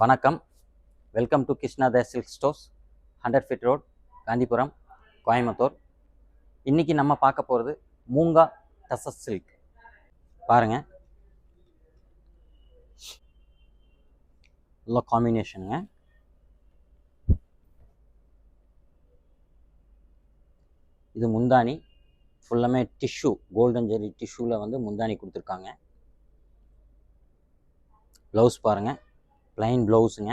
வணக்கம். Welcome to Krishna the silk stores, 100 feet road, Gandhipuram, Coimbatore. இன்றைக்கி நம்ம பார்க்க போகிறது மூங்கா டசர் சில்க். பாருங்கள், நல்ல காம்பினேஷனுங்க. இது முந்தானி ஃபுல்லாமே டிஷ்யூ, கோல்டன் ஜெரி டிஷ்யூவில் வந்து முந்தானி கொடுத்துருக்காங்க. ப்ளவுஸ் பாருங்கள், ப்ளைன் ப்ளவுஸுங்க.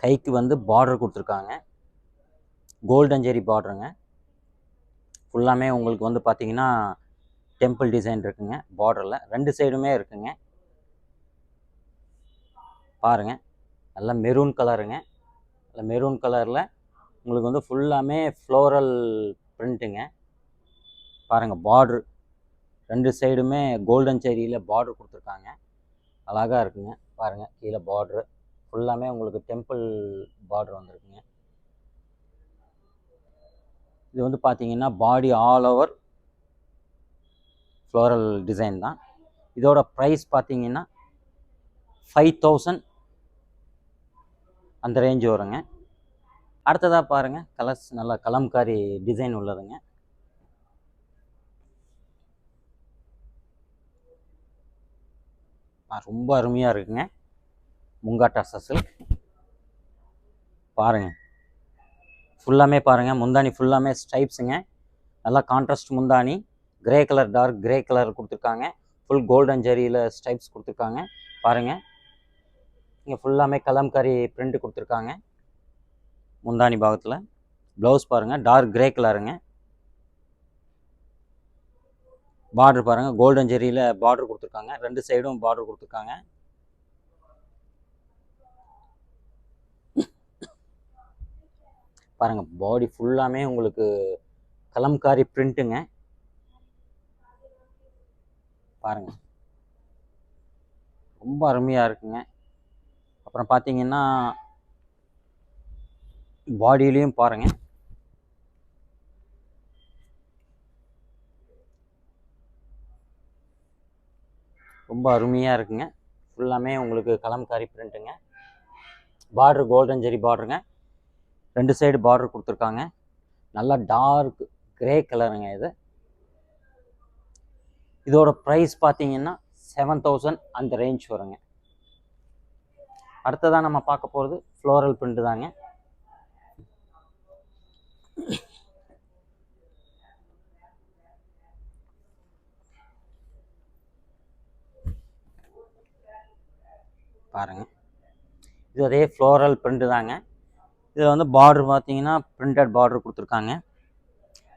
கைக்கு வந்து பார்டர் கொடுத்துருக்காங்க, கோல்டன் ஜெரி பார்டருங்க. ஃபுல்லாமே உங்களுக்கு வந்து பார்த்தீங்கன்னா டெம்பிள் டிசைன் இருக்குங்க. பார்டரில் 2 சைடுமே இருக்குங்க. பாருங்கள், நல்ல மெரூன் கலருங்க. நல்ல மெரூன் கலரில் உங்களுக்கு வந்து ஃபுல்லாமே ஃப்ளோரல் பிரிண்ட்டுங்க. பாருங்கள், பார்ட்ரு 2 சைடுமே கோல்டன் ஜெரியில் பார்ட்ரு கொடுத்துருக்காங்க. அழகாக இருக்குங்க. பாருங்கள், கீழே பார்ட்ரு ஃபுல்லாமே உங்களுக்கு டெம்பிள் பார்ட்ரு வந்துருக்குங்க. இது வந்து பார்த்தீங்கன்னா பாடி ஆல் ஓவர் ஃப்ளோரல் டிசைன் தான். இதோட ப்ரைஸ் பார்த்தீங்கன்னா 5000 அந்த ரேஞ்சு வருங்க. அடுத்ததாக பாருங்கள், கலர்ஸ் நல்லா கலம்காரி டிசைன் உள்ளதுங்க. ரொம்ப அருமையாக இருக்குங்க மூங்கா டசர் சில்க். பாருங்கள், ஃபுல்லாமே பாருங்கள், முந்தானி ஃபுல்லாமே ஸ்ட்ரைப்ஸுங்க. நல்லா கான்ட்ராஸ்ட் முந்தானி, grey colour, dark grey colour கொடுத்துருக்காங்க. ஃபுல் கோல்டன் ஜெரியில் ஸ்ட்ரைப்ஸ் கொடுத்துருக்காங்க. பாருங்கள், இங்கே ஃபுல்லாமே கலம்காரி பிரிண்ட் கொடுத்துருக்காங்க முந்தானி பாகத்தில். ப்ளவுஸ் பாருங்கள், டார்க் கிரே கலருங்க. பார்டர் பாருங்கள், கோல்டன் ஜெரியில் பார்டர் கொடுத்துருக்காங்க. 2 சைடும் பார்டர் கொடுத்துருக்காங்க. பாருங்கள், பாடி ஃபுல்லாமே உங்களுக்கு கலம்காரி பிரிண்ட்டுங்க. பாருங்கள், ரொம்ப அருமையாக இருக்குங்க. அப்புறம் பார்த்தீங்கன்னா பாடியிலையும் பாருங்கள், ரொம்ப அருமையாக இருக்குங்க. ஃபுல்லாமே உங்களுக்கு கலம்காரி பிரிண்ட்டுங்க. பார்டர் கோல்டன் ஜெரி பார்டருங்க. 2 சைடு பார்டர் கொடுத்துருக்காங்க. நல்லா டார்க் கிரே கலருங்க. இதோட ப்ரைஸ் பார்த்தீங்கன்னா 7000 அந்த ரேஞ்ச் வருங்க. அடுத்ததான் நம்ம பார்க்க போகிறது ஃப்ளோரல் பிரிண்ட் தாங்க. பாருங்கள், இது அதே ஃப்ளோரல் பிரிண்ட் தாங்க. இதில் வந்து பார்டர் பார்த்தீங்கன்னா பிரிண்டட் பார்டர் கொடுத்துருக்காங்க.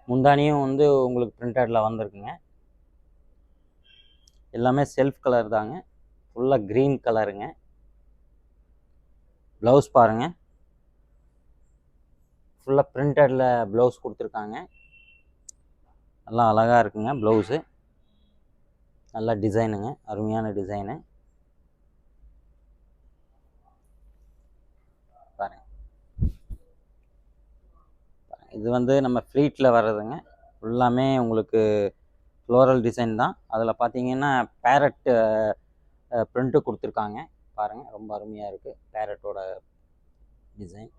முந்தானியும் வந்து உங்களுக்கு பிரிண்டடில் வந்திருக்குங்க. எல்லாமே செல்ஃப் கலர் தாங்க, ஃபுல்லாக க்ரீன் கலருங்க. ப்ளவுஸ் பாருங்கள், ஃபுல்லாக பிரிண்டடில் ப்ளவுஸ் கொடுத்துருக்காங்க. நல்லா அழகாக இருக்குங்க ப்ளவுஸு. நல்லா டிசைனுங்க, அருமையான டிசைனு. பாருங்கள், இது வந்து நம்ம ஃப்ளீட்டில் வர்றதுங்க. ஃபுல்லாமே உங்களுக்கு ஃப்ளோரல் டிசைன் தான். அதில் பார்த்தீங்கன்னா பேரட் பிரிண்ட்டு கொடுத்துருக்காங்க. பாருங்கள், ரொம்ப அருமையாக இருக்குது பேரட்டோட டிசைன்.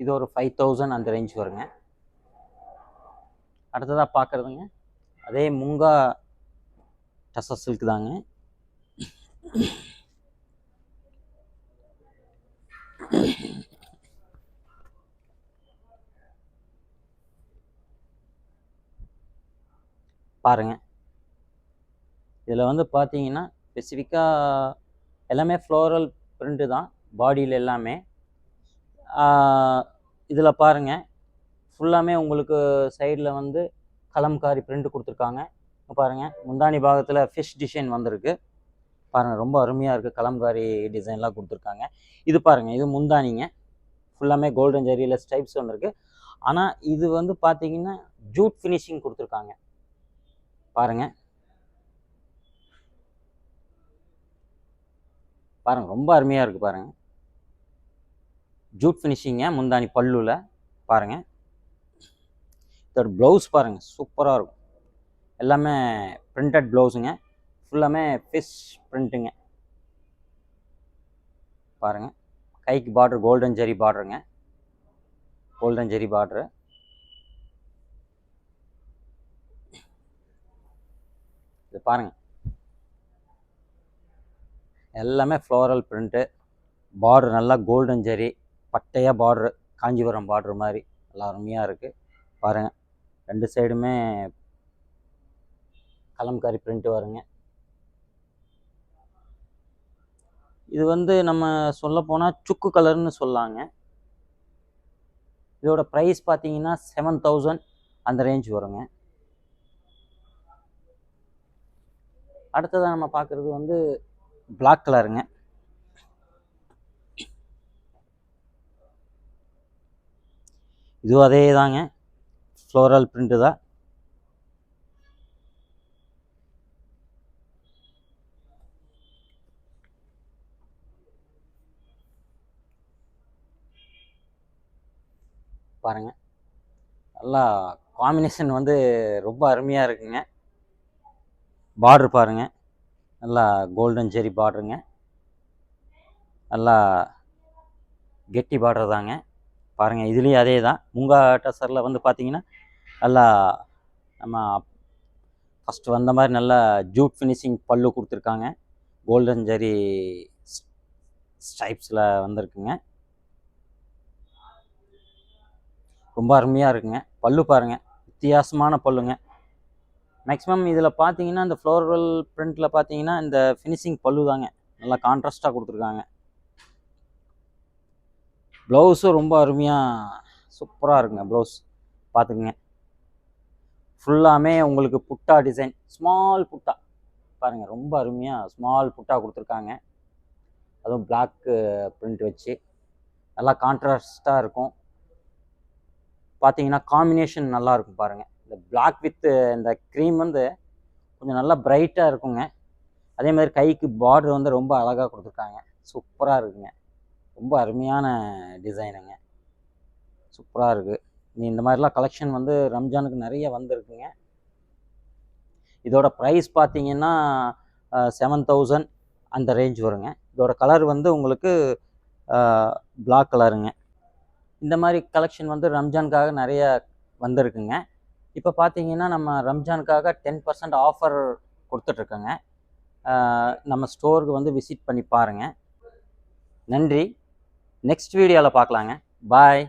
இது ஒரு 5000 அந்த ரேஞ்ச் வருங்க. அடுத்ததாக பார்க்குறதுங்க அதே மூங்கா டசர் சில்க் தாங்க. பாருங்கள், இதில் வந்து பார்த்தீங்கன்னா ஸ்பெசிஃபிக்காக எல்லாமே ஃப்ளோரல் பிரிண்ட்டு தான் பாடியில் எல்லாமே. இதில் பாருங்கள், ஃபுல்லாமே உங்களுக்கு சைடில் வந்து கலம்காரி பிரிண்ட் கொடுத்துருக்காங்க. பாருங்கள், முந்தானி பாகத்தில் ஃபிஷ் டிசைன் வந்திருக்கு. பாருங்கள், ரொம்ப அருமையாக இருக்குது. கலம்காரி டிசைன்லாம் கொடுத்துருக்காங்க. இது பாருங்கள், இது முந்தானிங்க. ஃபுல்லாமே கோல்டன் ஜெரியில் ஸ்ட்ரைப்ஸ் வந்திருக்கு. ஆனால் இது வந்து பார்த்தீங்கன்னா ஜூட் ஃபினிஷிங் கொடுத்துருக்காங்க. பாருங்கள், பாருங்கள், ரொம்ப அருமையாக இருக்குது. பாருங்கள், ஜூட் ஃபினிஷிங்க முந்தானி பல்லுவில். பாருங்கள், இதோட ப்ளவுஸ் பாருங்கள் சூப்பராக இருக்கும். எல்லாமே பிரிண்டட் ப்ளவுஸுங்க. ஃபுல்லாமே ஃபிஷ் பிரிண்ட்டுங்க. பாருங்கள், கைக்கு பார்டர் கோல்டன் ஜெரி பார்டருங்க. கோல்டன் ஜெரி பார்டரு. இது பாருங்கள், எல்லாமே ஃப்ளோரல் பிரிண்ட்டு. பார்டர் நல்லா கோல்டன் ஜெரி பட்டையாக பார்டரு, காஞ்சிபுரம் பார்டர் மாதிரி நல்லா அருமையாக இருக்குது. பாருங்கள், 2 சைடுமே கலம்காரி பிரிண்ட்டு வருங்க. இது வந்து நம்ம சொல்ல போனால் சுக்கு கலர்னு சொல்லாங்க. இதோட ப்ரைஸ் பார்த்தீங்கன்னா 7000 அந்த ரேஞ்ச் வருங்க. அடுத்ததாக நம்ம பார்க்குறது வந்து பிளாக் கலருங்க. இதுவும் அதே தாங்க, ஃப்ளோரல் பிரிண்ட்டு தான். பாருங்கள், நல்லா காம்பினேஷன் வந்து ரொம்ப அருமையாக இருக்குங்க. பார்டர் பாருங்கள், நல்லா கோல்டன் ஜெரி பார்டருங்க. நல்லா கெட்டி பார்டர் தாங்க. பாருங்கள், இதுலேயும் அதே தான். முங்கா டசரில் வந்து பார்த்தீங்கன்னா நல்லா நம்ம ஃபஸ்ட்டு வந்த மாதிரி நல்லா ஜூட் ஃபினிஷிங் பல்லு கொடுத்துருக்காங்க. கோல்டன் ஜெரி ஸ்ட்ரைப்ஸில் வந்திருக்குங்க. ரொம்ப அருமையாக இருக்குங்க. பல்லு பாருங்கள், வித்தியாசமான பல்லுங்க. மேக்ஸிமம் இதில் பார்த்தீங்கன்னா இந்த ஃப்ளோரல் பிரிண்ட்டில் பார்த்தீங்கன்னா இந்த ஃபினிஷிங் பல்லு தாங்க நல்லா கான்ட்ராஸ்ட்டாக கொடுத்துருக்காங்க. ப்ளவுஸும் ரொம்ப அருமையாக சூப்பராக இருக்குங்க. ப்ளவுஸ் பார்த்துக்குங்க, ஃபுல்லாமே உங்களுக்கு புட்டா டிசைன், ஸ்மால் புட்டா பாருங்கள், ரொம்ப அருமையாக ஸ்மால் புட்டா கொடுத்துருக்காங்க. அதுவும் பிளாக் பிரிண்ட் வச்சு நல்லா கான்ட்ராஸ்ட்டாக இருக்கும். பார்த்தீங்கன்னா காம்பினேஷன் நல்லாயிருக்கும். பாருங்கள், இந்த பிளாக் வித் இந்த க்ரீம் வந்து கொஞ்சம் நல்லா பிரைட்டாக இருக்குங்க. அதே மாதிரி கைக்கு பார்டர் வந்து ரொம்ப அழகாக கொடுத்துருக்காங்க. சூப்பராக இருக்குங்க. ரொம்ப அருமையான டிசைனுங்க, சூப்பராக இருக்குது. இந்த மாதிரிலாம் கலெக்ஷன் வந்து ரம்ஜானுக்கு நிறைய வந்திருக்குங்க. இதோட ப்ரைஸ் பார்த்தீங்கன்னா 7000 அந்த ரேஞ்ச் வருங்க. இதோட கலர் வந்து உங்களுக்கு பிளாக் கலருங்க. இந்த மாதிரி கலெக்ஷன் வந்து ரம்ஜானுக்காக நிறைய வந்திருக்குங்க. இப்போ பார்த்தீங்கன்னா நம்ம ரம்ஜானுக்காக 10% ஆஃபர் கொடுத்துட்ருக்கோங்க. நம்ம ஸ்டோருக்கு வந்து விசிட் பண்ணி பாருங்கள். நன்றி. நெக்ஸ்ட் வீடியோவில் பார்க்கலாங்க. பாய்.